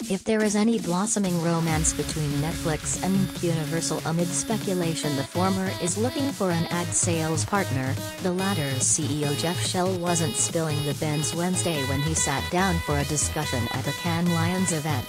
if there is any blossoming romance between Netflix and NBCUniversal. Amid speculation the former is looking for an ad sales partner, the latter's CEO Jeff Shell wasn't spilling the beans Wednesday when he sat down for a discussion at the Cannes Lions event.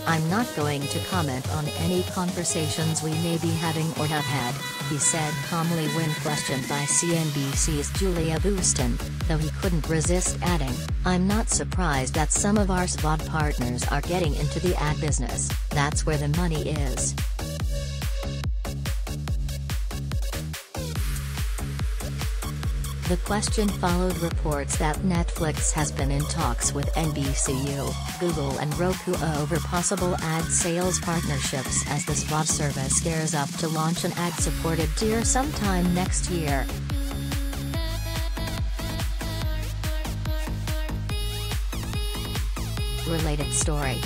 "I'm not going to comment on any conversations we may be having or have had," he said calmly when questioned by CNBC's Julia Boorstin, though he couldn't resist adding, "I'm not surprised that some of our SVOD partners are getting into the ad business, that's where the money is." The question followed reports that Netflix has been in talks with NBCU, Google and Roku over possible ad sales partnerships as the SVOD service gears up to launch an ad-supported tier sometime next year. Related story.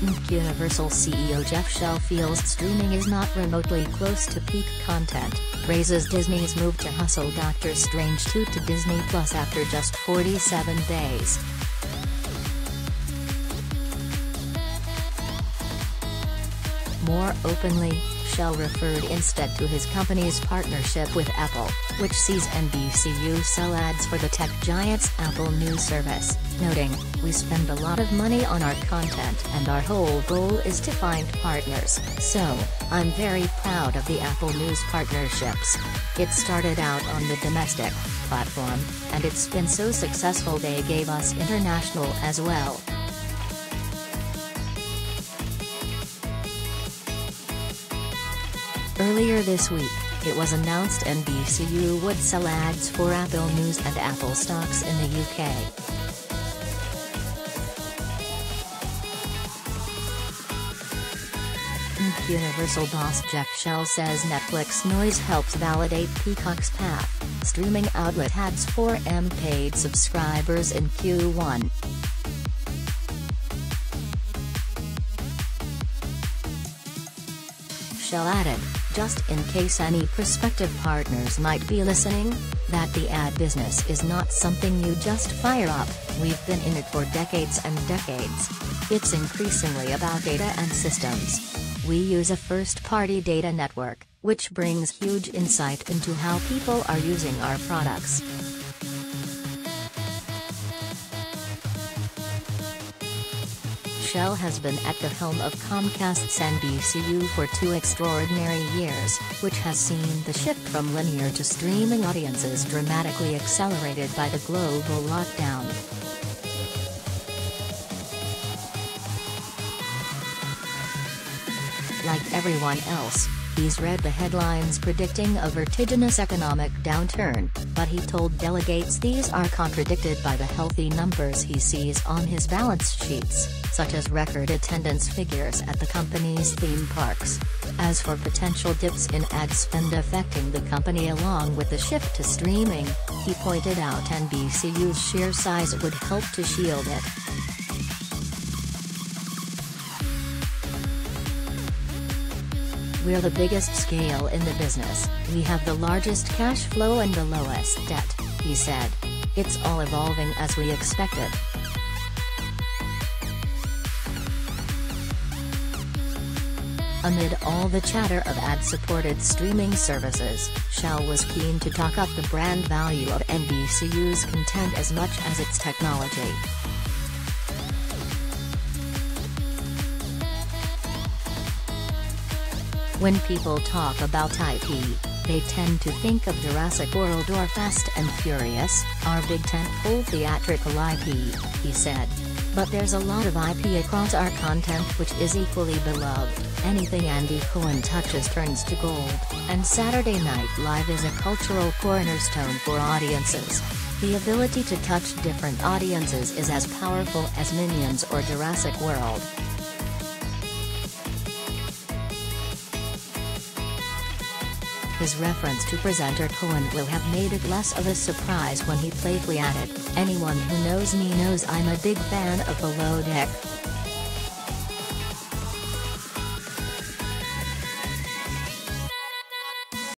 NBCUniversal CEO Jeff Shell feels streaming is not remotely close to peak content, praises Disney's move to hustle Doctor Strange 2 to Disney Plus after just 47 days. More openly, Shell referred instead to his company's partnership with Apple, which sees NBCU sell ads for the tech giant's Apple News service, noting, "We spend a lot of money on our content and our whole goal is to find partners, so, I'm very proud of the Apple News partnerships. It started out on the domestic platform, and it's been so successful they gave us international as well." Earlier this week, it was announced NBCU would sell ads for Apple News and Apple stocks in the UK. NBCUniversal boss Jeff Shell says Netflix noise helps validate Peacock's path. Streaming outlet ads for paid subscribers in Q1. Shell added, "Just in case any prospective partners might be listening, that the ad business is not something you just fire up, we've been in it for decades and decades. It's increasingly about data and systems. We use a first-party data network, which brings huge insight into how people are using our products." Shell has been at the helm of Comcast's NBCU for 2 extraordinary years, which has seen the shift from linear to streaming audiences dramatically accelerated by the global lockdown. Like everyone else, he's read the headlines predicting a vertiginous economic downturn, but he told delegates these are contradicted by the healthy numbers he sees on his balance sheets, such as record attendance figures at the company's theme parks. As for potential dips in ad spend affecting the company along with the shift to streaming, he pointed out NBCU's sheer size would help to shield it. "We're the biggest scale in the business, we have the largest cash flow and the lowest debt," he said. "It's all evolving as we expected." Amid all the chatter of ad-supported streaming services, Shell was keen to talk up the brand value of NBCU's content as much as its technology. "When people talk about IP, they tend to think of Jurassic World or Fast and Furious, our big tentpole theatrical IP," he said. "But there's a lot of IP across our content which is equally beloved. Anything Andy Cohen touches turns to gold, and Saturday Night Live is a cultural cornerstone for audiences. The ability to touch different audiences is as powerful as Minions or Jurassic World." His reference to presenter Cohen will have made it less of a surprise when he playfully added, "Anyone who knows me knows I'm a big fan of Below Deck."